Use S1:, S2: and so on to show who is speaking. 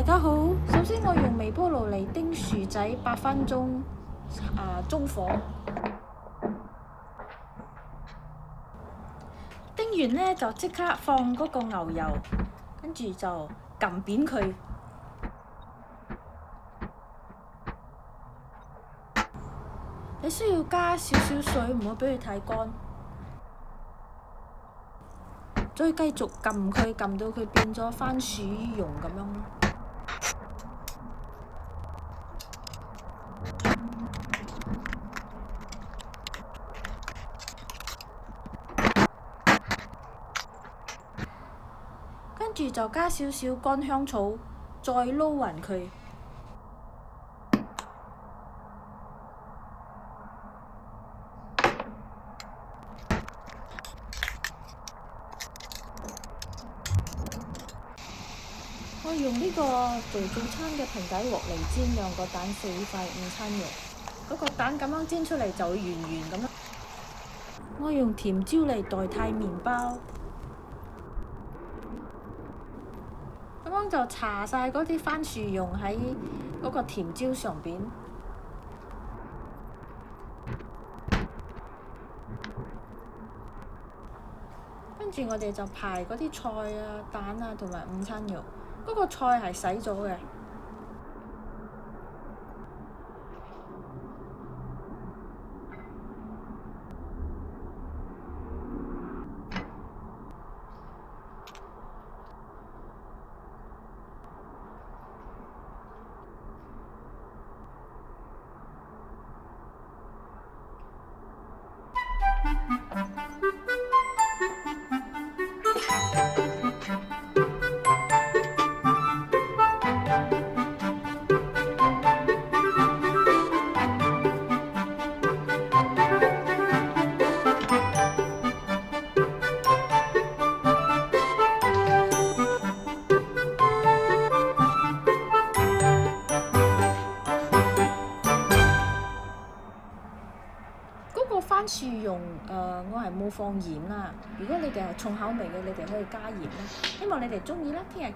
S1: 大家好，首先我用微波爐嚟叮薯仔8分鐘，中火。叮完呢，就即刻放嗰個牛油，跟住就撳扁佢。你需要加少少水，唔好俾佢太乾。再繼續撳佢，撳到佢變咗番薯蓉咁樣咯。跟住就加少少乾香草，再撈勻佢。我用呢個做早餐嘅平底鑊嚟煎2個蛋4塊午餐肉，嗰個蛋咁樣煎出嚟就會圓圓咁樣。我用甜椒嚟代替麵包，咁樣就搽晒嗰啲番薯蓉喺嗰個甜椒上邊。跟住我哋就排嗰啲菜啊、蛋啊同埋午餐肉。嗰個菜係洗咗嘅。嗰個番薯蓉，我係冇放鹽啦。如果你哋係重口味嘅，你哋可以加鹽啦。希望你哋鍾意啦，聽日見。